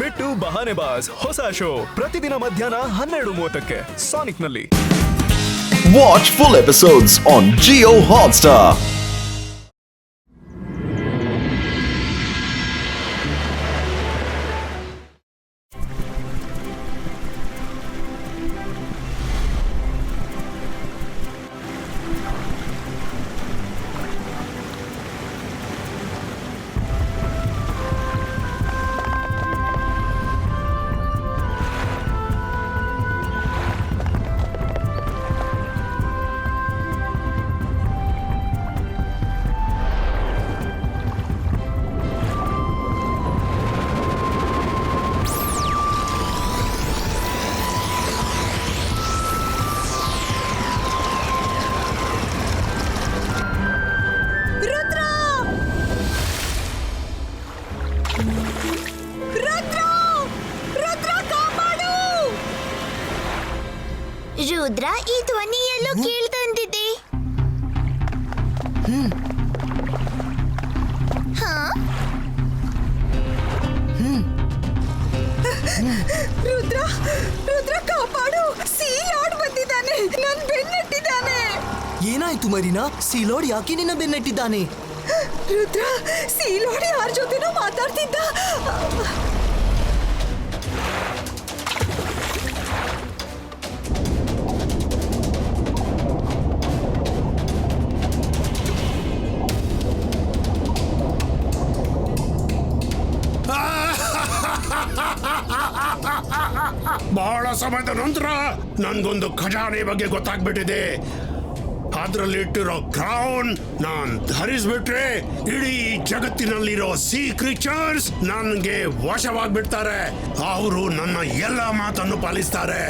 ಬಿಟ್ಟು ಬಹಾನೆ ಬಾಸ್ ಹೊಸ ಶೋ ಪ್ರತಿದಿನ ಮಧ್ಯಾಹ್ನ 12:30ಕ್ಕೆ ಸಾನಿಕ್ನಲ್ಲಿ. Watch full episodes on Jio Hotstar. Rudra, ಈ ಧ್ವನಿ ಎಲ್ಲೋ ಕೇಳ್ತಂತಿದೆ. ರುದ್ರ, ರುದ್ರ ಕಾಪಾಡು! ಸೀಲಾಡ್ ಬಂದಿದ್ದಾನೆ, ನನ್ ಬೆನ್ನಟ್ಟಿದ್ದಾನೆ. ಏನಾಯ್ತು ಮರೀನಾ? ಸೀಲೋಡ್ ಯಾಕೆ ನಿನ್ನ ಬೆನ್ನಟ್ಟಿದ್ದಾನೆ? ರುದ್ರ, ಸೀಲಾಡ್ ಯಾರ ಜೊತೆನೋ ಮಾತಾಡ್ತಿದ್ದ. ಬಹಳ ಸಮಯದ ನಂತರ ನನ್ಗೊಂದು ಖಜಾನೆ ಬಗ್ಗೆ ಗೊತ್ತಾಗ್ಬಿಟ್ಟಿದೆ. ಅದ್ರಲ್ಲಿಟ್ಟಿರೋ ಕ್ರೌನ್ ನಾನ್ ಧರಿಸ್ಬಿಟ್ರೆ ಇಡೀ ಜಗತ್ತಿನಲ್ಲಿರೋ ಸಿ ಕ್ರೀಚರ್ಸ್ ನನ್ಗೆ ವಶವಾಗ್ಬಿಡ್ತಾರೆ. ಅವರು ನನ್ನ ಎಲ್ಲ ಮಾತನ್ನು ಪಾಲಿಸ್ತಾರೆ.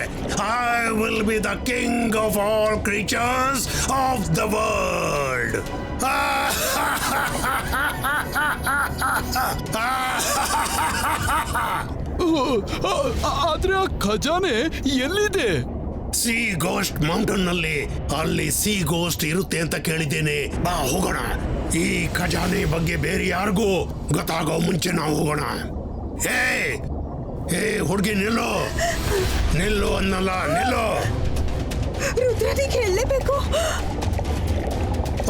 I will be the king of all creatures of the world. ಆದ್ರೆ ಆ ಖಜಾನೆ ಎಲ್ಲಿದೆ? ಸಿ ಗೋಸ್ಟ್ ಮೌಂಟನ್ ನಲ್ಲಿ. ಅಲ್ಲಿ ಸಿ ಗೋಸ್ಟ್ ಇರುತ್ತೆ ಅಂತ ಕೇಳಿದ್ದೇನೆ. ಬಾ ಹೋಗೋಣ. ಈ ಖಜಾನೆ ಬಗ್ಗೆ ಬೇರೆ ಯಾರಿಗೂ ಗೊತ್ತಾಗೋ ಮುಂಚೆ ನಾವು ಹೋಗೋಣ. ಏ ಹುಡುಗಿ, ನಿಲ್ಲು ನಿಲ್ಲು ಅನ್ನಲ್ಲ, ನಿಲ್ಲು. ರುದ್ರನಿಗೆ ಹೇಳಲೇಬೇಕು.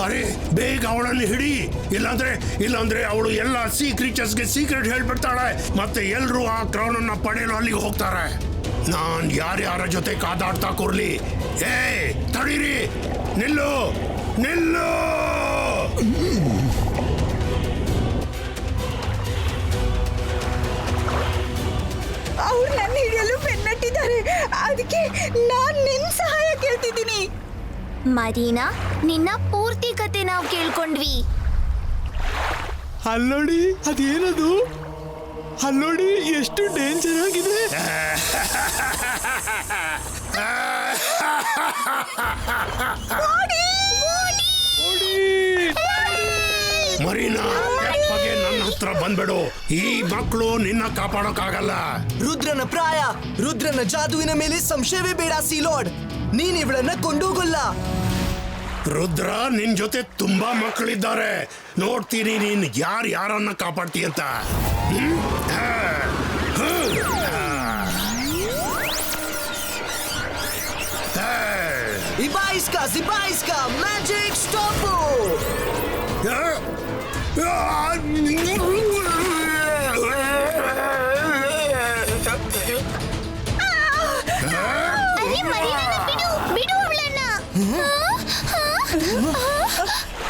ಅರೆ, ಬೇಗ ಅವಳನ್ನು ಹಿಡಿ. ಇಲ್ಲಾಂದ್ರೆ ಅವಳು ಎಲ್ಲ ಸಿ ಕ್ರೀಚರ್ಸ್ಗೆ ಸೀಕ್ರೆಟ್ ಹೇಳ್ಬಿಡ್ತಾಳೆ. ಮತ್ತೆ ಎಲ್ರು ಆ ಕ್ರೌನ್ ಅನ್ನ ಪಡೆಯಲು ಅಲ್ಲಿಗೆ ಹೋಗ್ತಾರೆ. ನಾನ್ ಯಾರ್ಯಾರ ಜೊತೆ ಕಾದಾಡ್ತಾ ಕೂರ್ಲಿ. ತಡೀರಿ, ನಿಲ್ಲು ನಿಲ್ಲು. ಅವ್ರು ನನ್ನ ಹಿಡಿಯಲು ಬೆನ್ನಟ್ಟಿದ್ದಾರೆ. ಅದಕ್ಕೆ ನಾನ್ ನಿನ್ ಸಹಾಯ ಕೇಳ್ತಿದ್ದೀನಿ. ಮರೀನಾ, ನಿನ್ನ ಪೂರ್ತಿ ಕತೆ ನಾವು ಕೇಳ್ಕೊಂಡ್ವಿ. ಅಲ್ಲೋಡಿ, ಅದೇನದು? ಅಲ್ಲೋಡಿ, ಎಷ್ಟು ಡೇಂಜರ್ ಆಗಿದೆ. ಮರೀನಾ, ಬಗ್ಗೆ ನನ್ನ ಹತ್ರ ಬಂದ್ಬಿಡು. ಈ ಮಕ್ಕಳು ನಿನ್ನ ಕಾಪಾಡೋಕ್ಕಾಗಲ್ಲ. ರುದ್ರನ ಪ್ರಾಯ, ರುದ್ರನ ಜಾದುವಿನ ಮೇಲೆ ಸಂಶಯವೇ ಬೇಡ ಸೀಲೋಡ್. ನೀನ್ ಇವಳನ್ನ ಕೊಂಡೋಗಲ್ಲ. ರುದ್ರ, ನಿನ್ ಜೊತೆ ತುಂಬಾ ಮಕ್ಕಳಿದ್ದಾರೆ. ನೋಡ್ತೀನಿ ನೀನ್ ಯಾರನ್ನ ಕಾಪಾಡ್ತೀಯಂತ. ಇಬಾಯಿಸ್ಕಾ ಮ್ಯಾಜಿಕ್ ಸ್ಟಾಪು.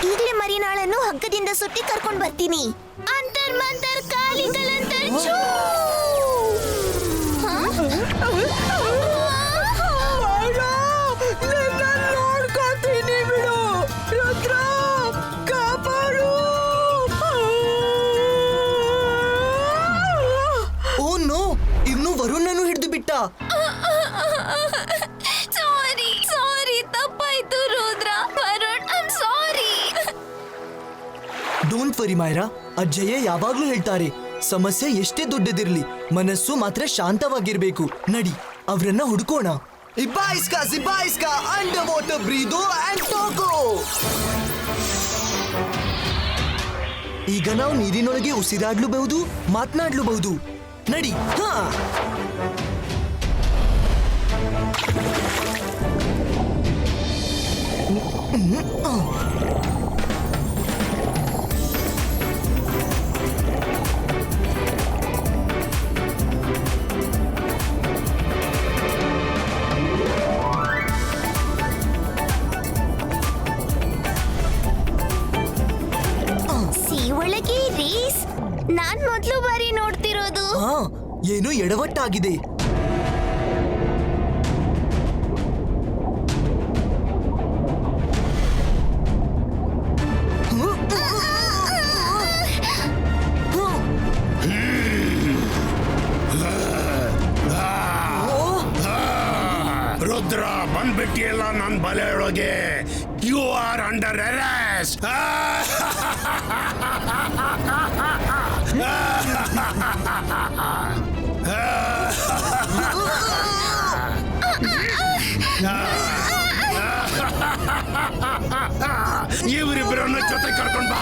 ಈಗಲೇ ಮರೀನಾಳನ್ನು ಹಗ್ಗದಿಂದ ಸುತ್ತಿ ಕರ್ಕೊಂಡು ಬರ್ತೀನಿ. ಅಂತರ್ ಮಂತರ್ ಕಾಲಿಕಲಂತರ್ ಚೂ. ನೋಡ್ಕೊತೀನಿ ಬಿಡು. ರುದ್ರ, ಕಾಪಾಡು. ಓ ನೋ, ಇನ್ನು ವರುಣನ್ನು ಹಿಡಿದು ಬಿಟ್ಟ. ಸಾರಿ, ತಪ್ಪಾಯ್ತು Rudra. Varun, I am sorry. Don't worry Myra, ಅಜ್ಜಯ್ಯ ಯಾವಾಗ್ಲೂ ಹೇಳ್ತಾರೆ, ಸಮಸ್ಯೆ ಎಷ್ಟೇ ದೊಡ್ಡದಿರ್ಲಿ ಮನಸ್ಸು ಮಾತ್ರ ಶಾಂತವಾಗಿರ್ಬೇಕು. ನಡಿ, ಅವರನ್ನ ಹುಡುಕೋಣ. ಇಬಾಯಿಸ್ಕಾ ಅಂಡರ್ ವಾಟರ್ ಬ್ರೀದೋ ಅಂಡ್ ಟೋಕೋ. ಈಗ ನಾವು ನೀರಿನೊಳಗೆ ಉಸಿರಾಡ್ಲೂಬಹುದು, ಮಾತನಾಡ್ಲೂಬಹುದು. ನಡಿ. ಹಾ ಸಿ ಒಳಗೆ ರೇಸ್ ನಾನ್ ಮೊದ್ಲು ಬಾರಿ ನೋಡ್ತಿರೋದು. ಹಾ ಏನೋ ಎಡವಟ್ಟಾಗಿದೆ. ರುದ್ರ ಬಂದ್ಬಿಟ್ಟಿಯಲ್ಲ ನನ್ ಬಲೆ ಒಳಗೆ. You are under arrest. ಇವರಿಬ್ಬರನ್ನ ಜೊತೆ ಕರ್ಕೊಂಡ್ ಬಾ.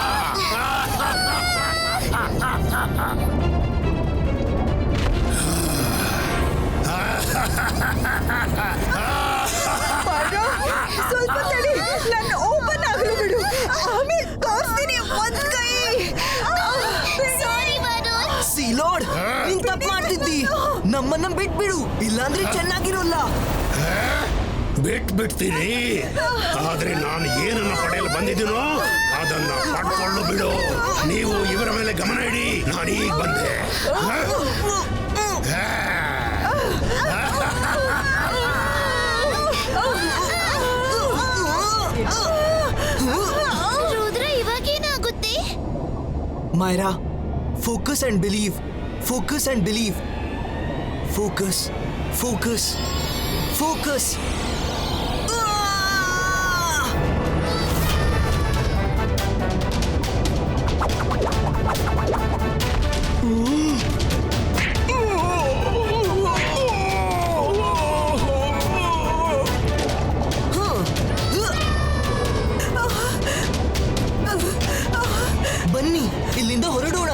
ಸ್ವಲ್ಪ ತಡಿ, ನನ್ನ ಓಪನ್ ಆಗಲು ಬಿಡು, ಆಮೇಲೆ ತೋರಿಸ್ತೀನಿ ಒಂದ್ ಕೈ. ಸಾರಿ ವರುಣ್. ಸಿಲೋಡ್, ನೀನ್ ತಪ್ಪು ಮಾಡ್ತಿದ್ದಿ. ನಮ್ಮನ್ನ ಬಿಟ್ಬಿಡು, ಇಲ್ಲಾಂದ್ರೆ ಚೆನ್ನಾಗಿರೋಲ್ಲ. ಬಿಟ್ಬಿಡ್ತೀನಿ, ಆದ್ರೆ ನಾನು ಏನನ್ನ ಪಡೆಯಲು ಬಂದಿದ್ದೀನೋ ಅದನ್ನ ಪಡ್ಕೊಳ್ಳು ಬಿಡು. ನೀವು ಇವರ ಮೇಲೆ ಗಮನ ಇಡಿ. ನಾನು ಈಗ ಬಂದೆ. Rudra ಇವಾಗೇನಾಗುತ್ತೆ? Myra, focus and believe. Focus and believe. Focus. Focus. Focus. ಬನ್ನಿ, ಇಲ್ಲಿಂದ ಹೊರಡೋಣ.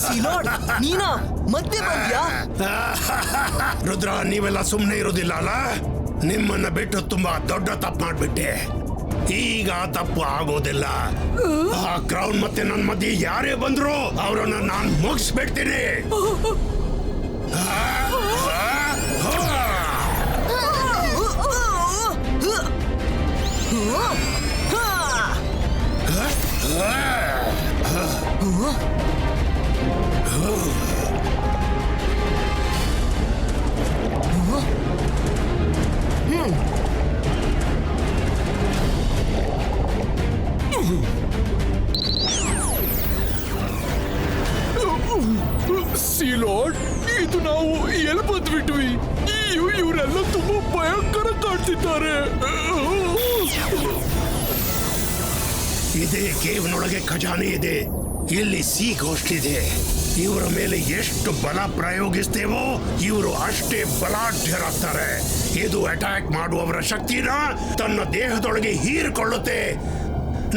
ಸಿಲೋಡ್, ನೀನಾ ಮತ್ತೆ ಬಂದ್ಯಾ? ರುದ್ರ, ನೀವೆಲ್ಲ ಸುಮ್ಮನೆ ಇರೋದಿಲ್ಲ ಅಲ್ಲ? ನಿಮ್ಮನ್ನ ಬಿಟ್ಟು ತುಂಬಾ ದೊಡ್ಡ ತಪ್ಪು ಮಾಡ್ಬಿಟ್ಟೆ. ಈಗ ತಪ್ಪು ಆಗೋದಿಲ್ಲ. ಆ ಕ್ರೌನ್ ಮತ್ತೆ ನನ್ನ ಮಧ್ಯೆ ಯಾರೇ ಬಂದ್ರು ಅವರನ್ನ ನಾನು ಮುಗಿಸ್ಬಿಡ್ತೀನಿ. ಸಿಲೋಡ್, ಇದು ನಾವು ಎಲ್ಲಿ ಬಂದ್ಬಿಟ್ವಿ? ಇವರೆಲ್ಲ ತುಂಬಾ ಭಯಂಕರ ಕಾಡ್ತಿದ್ದಾರೆ. ಇದೇ ಕೇವ್ನೊಳಗೆ ಖಜಾನೆ ಇದೆ. ಇಲ್ಲಿ ಸಿ ಗೋಸ್ಟ್ ಇದೆ. ಇವರ ಮೇಲೆ ಎಷ್ಟು ಬಲ ಪ್ರಯೋಗಿಸ್ತೇವೋ ಇವರು ಅಷ್ಟೇ ಬಲಾಢ್ಯರಾಗ್ತಾರೆ. ಇದು ಅಟ್ಯಾಕ್ ಮಾಡುವವರ ಶಕ್ತಿನ ತನ್ನ ದೇಹದೊಳಗೆ ಹೀರಿಕೊಳ್ಳುತ್ತೆ.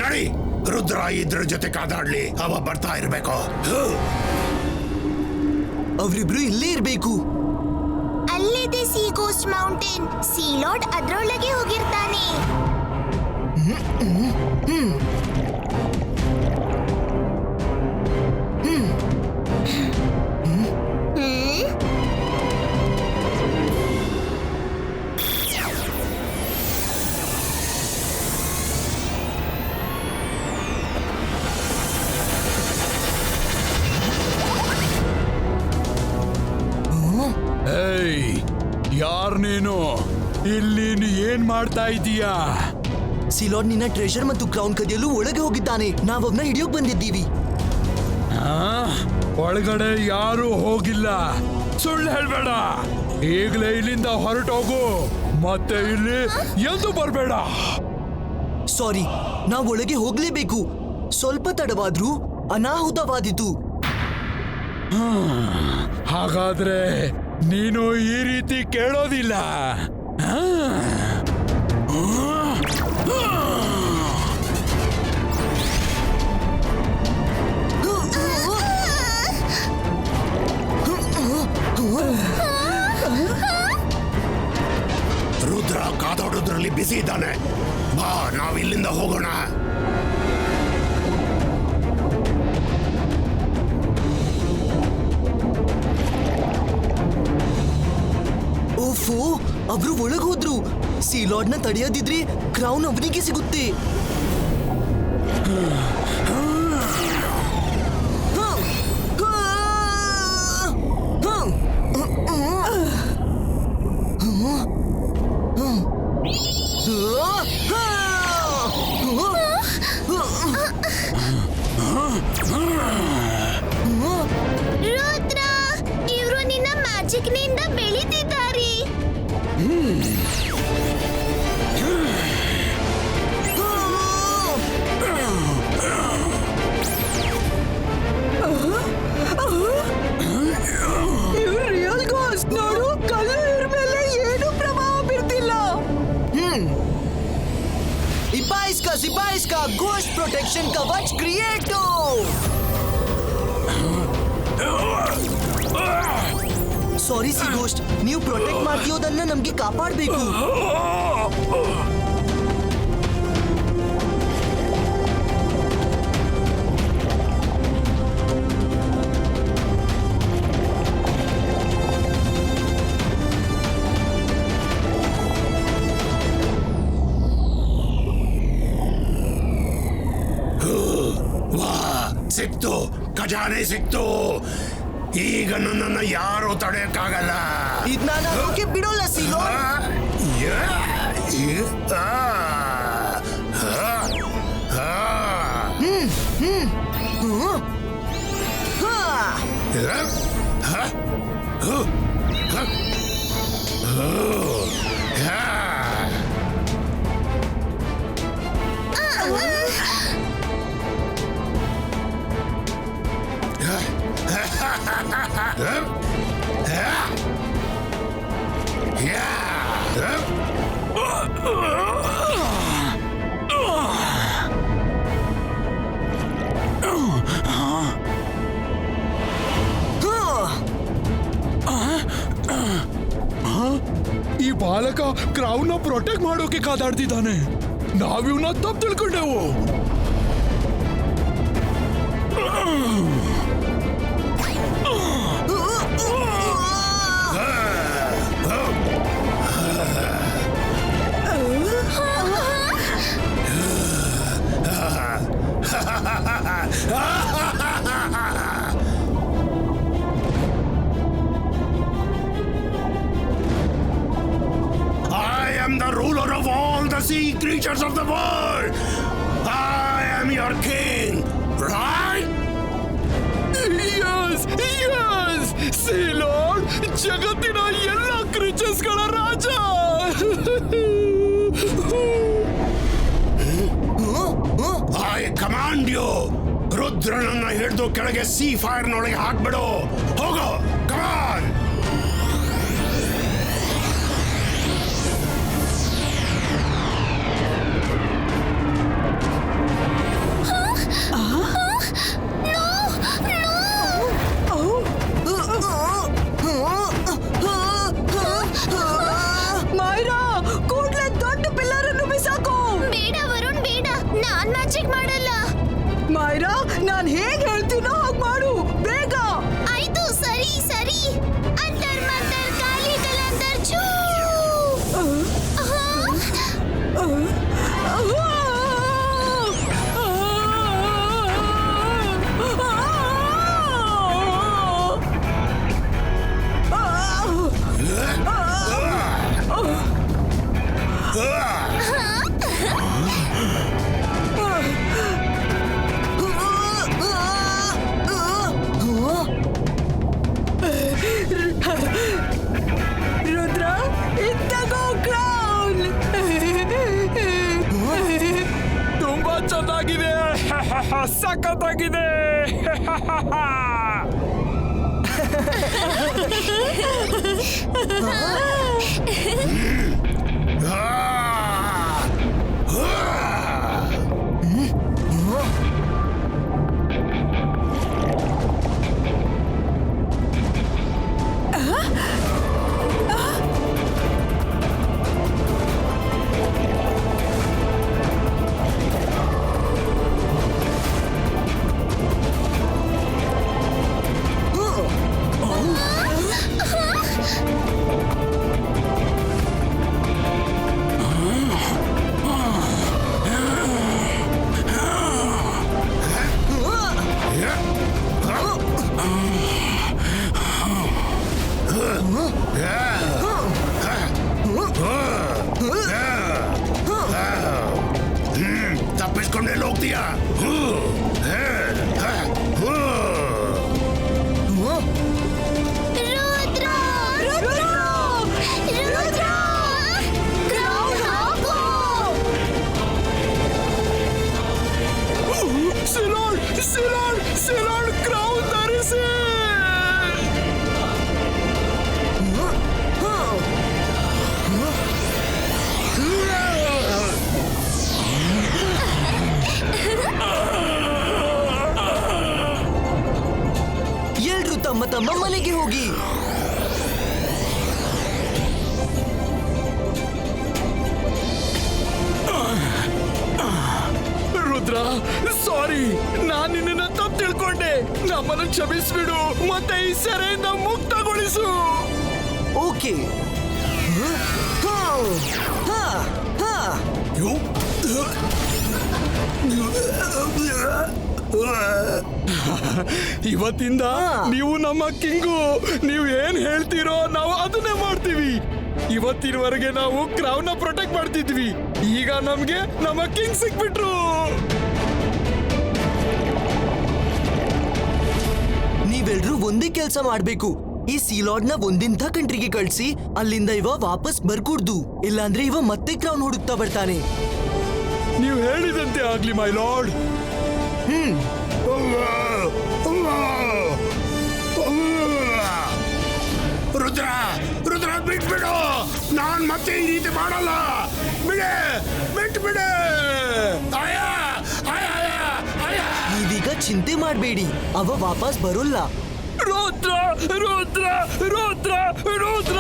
ನಡಿ, ರುದ್ರ ಇದ್ರ ಜೊತೆ ಕಾದಾಡ್ಲಿ. ಅವ ಬರ್ತಾ ಇರ್ಬೇಕು. ಅವರಿಬ್ರು ಇಲ್ಲೇ ಇರ್ಬೇಕು. ಅಲ್ಲಿದೆ ಸಿ ಗೋಸ್ಟ್ ಮೌಂಟೇನ್. ಸೀಲೋಡ್ ಅದ್ರೊಳಗೆ ಹೋಗಿರ್ತಾನೆ. ಏಯ್, ಯಾರ್ ನೀನು? ಇಲ್ಲಿ ಏನ್ ಮಾಡ್ತಾ ಇದೀಯಾ? ಸಿಲೋಡ್ ನಿನ್ನ ಟ್ರೆಷರ್ ಮತ್ತು ಕ್ರೌನ್ ಕದಿಯಲು ಒಳಗೆ ಹೋಗಿದ್ದಾನೆ. ನಾವವ್ನ ಹಿಡಿಯೋಕ್ ಬಂದಿದ್ದೀವಿ. ಒಳಗಡೆ ಯಾರು ಹೋಗಿಲ್ಲ. ಸುಳ್ಳು ಹೇಳ್ಬೇಡ. ಈಗಲೇ ಇಲ್ಲಿಂದ ಹೊರಟೋಗು. ಮತ್ತೆ ಇಲ್ಲಿ ಎಂದು ಬರ್ಬೇಡ. ಸಾರಿ, ನಾವು ಒಳಗೆ ಹೋಗ್ಲೇಬೇಕು. ಸ್ವಲ್ಪ ತಡವಾದ್ರೂ ಅನಾಹುತವಾದಿತು. ಹಾಗಾದ್ರೆ ನೀನು ಈ ರೀತಿ ಕೇಳೋದಿಲ್ಲ. ರುದ್ರ ಕಾದಾಡೋದ್ರಲ್ಲಿ ಬಿಸಿ ಇದ್ದಾನೆ. ಬಾ, ನಾವು ಇಲ್ಲಿಂದ ಹೋಗೋಣ. ಓಫೋ, ಅವರು ಒಳಗೋದ್ರು. ಸೀಲಾರ್ಡ್ನ ತಡೆಯದಿದ್ರೆ ಕ್ರೌನ್ ಅವನಿಗೆ ಸಿಗುತ್ತೆ. ರುದ್ರ, ಇವರು ನಿನ್ನ ಮ್ಯಾಜಿಕ್ ನಿಂದ ಬೆಳಿತಿದ್ದಾರೆ. ಇವ್ರು ರಿಯಲ್ ಗೋಸ್ಟ್. ನೋಡು, ಕಲ್ಲು ಇವ್ರ ಮೇಲೆ ಏನು ಪ್ರಭಾವ ಬೀರ್ತಿಲ್ಲ. ಇಬ್ಬಾಯಿಸ್ಕ ghost protection Kavach ಕ್ರಿಯೇಟೋ. Sorry C ghost, ನೀವು ಪ್ರೊಟೆಕ್ಟ್ ಮಾಡ್ತಿರೋದನ್ನ ನಮ್ಗೆ ಕಾಪಾಡಬೇಕು. ಸಿಕ್ತು, ಖಜಾನೆ ಸಿಕ್ತು. ಈಗ ನನ್ನನ್ನು ಯಾರು ತಡೆಯಕ್ಕಾಗಲ್ಲ. ಇದ್ ನಾನು ಅದಕ್ಕೆ ಬಿಡೋಲ್ಲ ಸೀಲಾರ್ಡ್. ಈ ಬಾಲಕ ಕ್ರೌನ್ ಪ್ರೊಟೆಕ್ಟ್ ಮಾಡೋಕೆ ಕಾದಾಡ್ತಿದ್ದಾನೆ. ನಾವಿವ್ನ ತಪ್ಪು ತಿಳ್ಕೊಂಡೆವು. I am the ruler of all the sea creatures of the world. I am your king, right? Yes, yes, ಸೀಲಾರ್ಡ್ ಜಗತ್ತಿನ ಎಲ್ಲ ಕ್ರೀಚರ್ಸ್ಗಳ ರಾಜ. I command you. ರುದ್ರನನ್ನ ಹಿಡಿದು ಕೆಳಗೆ ಸೀ ಫೈರ್ನೊಳಗೆ ಹಾಕ್ಬಿಡು. ಹೋಗೋ, ಕಮಾನ್. ಮೈರಾ, ಕೂಡ್ಲೆ ದೊಡ್ಡ ಪಿಲ್ಲರ್ ಅನ್ನು ಬಿಸಾಕು. ಬೇಡ ವರುಣ್, ಬೇಡ. ನಾನ್ ಮ್ಯಾಜಿಕ್ ಮಾಡಲ್ಲ. ಮೈರಾ, ನಾನ್ ಹೇಗ್ ಹೇಳ್ತೀನೋ ಹಾಗ್ ಮಾಡು, ಬೇಗ. ಆಯ್ತು, ಸರಿ ಸರಿ. ಅಂತರ್ ಮಂತರ್ ಕಾಲಿ ಕಲಂದರ್ ಛೂ. ಸಖತ್ತಾಗಿದೆ ಸಖತ್ತಾಗಿದೆ ತಪ್ಪಿಸ್ಕೊಂಡೆ ಹೋಗ್ತೀಯಾ ಸಿಲಾಡ್ ಕ್ರೌನ್ ಧರಿಸಿ ಎಲ್ರು ತಮ್ಮ ತಮ್ಮ ಮನೆಗೆ ಹೋಗಿ. ರುದ್ರ ಸಾರಿ ನಾನ್ ನಿನ್ನ ತಪ್ಪು ತಿಳ್ಕೊಂಡೆ. ನಮ್ಮನ್ನು ಕ್ಷಮಿಸ್ಬಿಡು ಮತ್ತೆ ಈ ಸೆರೆಯಿಂದ ಮುಕ್ತಗೊಳಿಸು. ಓಕೆ. ಇವತ್ತಿಂದ ನೀವು ನಮ್ಮ ಕಿಂಗು. ನೀವು ಏನ್ ಹೇಳ್ತೀರೋ ನಾವು ಅದನ್ನೇ ಮಾಡ್ತೀವಿ. ಇವತ್ತಿನವರೆಗೆ ನಾವು ಕ್ರೌನ್ ನ ಪ್ರೊಟೆಕ್ಟ್ ಮಾಡ್ತಿದ್ವಿ. ಈಗ ನಮ್ಗೆ ನಮ್ಮ ಕಿಂಗ್ ಸಿಕ್ಬಿಟ್ರು. ನೀವೆಲ್ರೂ ಒಂದೇ ಕೆಲಸ ಮಾಡ್ಬೇಕು. ಈ ಸೀಲಾಡ್ ನ ಒಂದಿಂಥ ಕಂಟ್ರಿಗೆ ಕಳ್ಸಿ ಅಲ್ಲಿಂದ ಇವ ವಾಪಸ್ ಬರ್ಕೂಡ್ದು. ಇಲ್ಲಾಂದ್ರೆ ಇವ ಮತ್ತೆ ಕ್ರೌನ್ ಹುಡುಕ್ತಾ ಬರ್ತಾನೆ. ನೀವು ಹೇಳಿದಂತೆ ಆಗ್ಲಿ ಮೈ ಲಾರ್ಡ್. ರುದ್ರ ರುದ್ರ ಬಿಟ್ಬಿಡು. ನಾನ್ ಮತ್ತೆ ಈ ರೀತಿ ಮಾಡಲ್ಲ. ಬಿಡೆ ಬಿಟ್ಬಿಡೆ. ನೀವೀಗ ಚಿಂತೆ ಮಾಡ್ಬೇಡಿ, ಅವ ವಾಪಸ್ ಬರೋಲ್ಲ. ರುದ್ರ ರುದ್ರ ರುದ್ರ ರುದ್ರ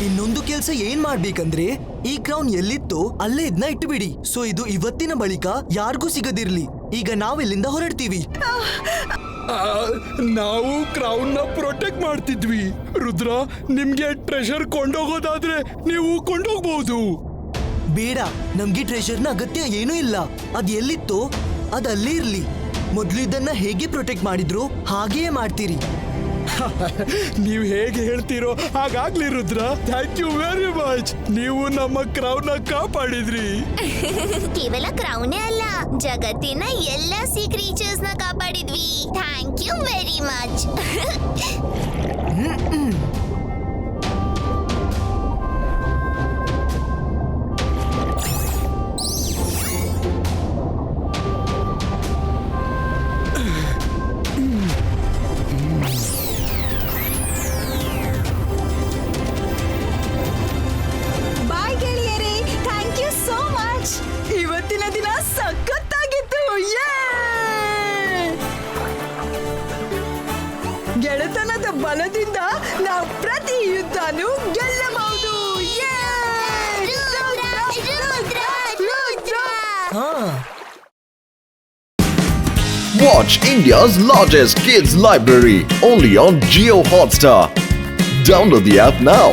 ಇನ್ನೊಂದು ಕೆಲ್ಸ ಏನ್ ಮಾಡ್ಬೇಕಂದ್ರೆ ಈ ಕ್ರೌನ್ ಎಲ್ಲಿತ್ತೋ ಅಲ್ಲೇ ಇದನ್ನ ಇಟ್ಟುಬಿಡಿ. ಸೊ ಇದು ಇವತ್ತಿನ ಬಳಿಕ ಯಾರಿಗೂ ಸಿಗದಿರ್ಲಿ. ಈಗ ನಾವಿಲ್ಲಿಂದ ಹೊರಡ್ತೀವಿ. ನಾವು ಕ್ರೌನ್ ನ ಪ್ರೊಟೆಕ್ಟ್ ಮಾಡ್ತಿದ್ವಿ. ರುದ್ರ ನಿಮ್ಗೆ ಟ್ರೆಷರ್ ಕೊಂಡೋಗೋದಾದ್ರೆ ನೀವು ಕೊಂಡೋಗ್ಬಹುದು. ಬೇಡ, ನಮ್ಗೆ ಟ್ರೆಷರ್ನ ಅಗತ್ಯ ಏನೂ ಇಲ್ಲ. ಅದ್ ಎಲ್ಲಿತ್ತೋ ಅದ್ ಅಲ್ಲೇ ಇರ್ಲಿ. ಮೊದ್ಲು ಇದನ್ನ ಹೇಗೆ ಪ್ರೊಟೆಕ್ಟ್ ಮಾಡಿದ್ರು ಹಾಗೆಯೇ ಮಾಡ್ತೀರಿ. ನೀವು ಹೇಗೆ ಹೇಳ್ತೀರೋ ಹಾಗಾಗ್ಲಿ Rudra. Thank you very much. ನೀವು ನಮ್ಮ ಕ್ರೌನ್ ನ ಕಾಪಾಡಿದ್ರಿ. ಕೇವಲ ಕ್ರೌನೇ ಅಲ್ಲ, ಜಗತ್ತಿನ ಎಲ್ಲ ಸೀ ಕ್ರೀಚರ್ಸ್ ನ ಕಾಪಾಡಿದ್ವಿ. Thank you very much. Bye ಗೆಳೆಯರೇ, ಥ್ಯಾಂಕ್ ಯು ಸೋ ಮಚ್. ಇವತ್ತಿನ ದಿನ ಸಖತ್ತಾಗಿತ್ತು. ಗೆಳೆತನದ ಬಲದಿಂದ ನಾವು ಪ್ರತಿ ಯುದ್ಧನೂ ಗೆಲ್ಲಬಹುದು. Watch India's largest kids library only on Jio Hotstar. Download the app now.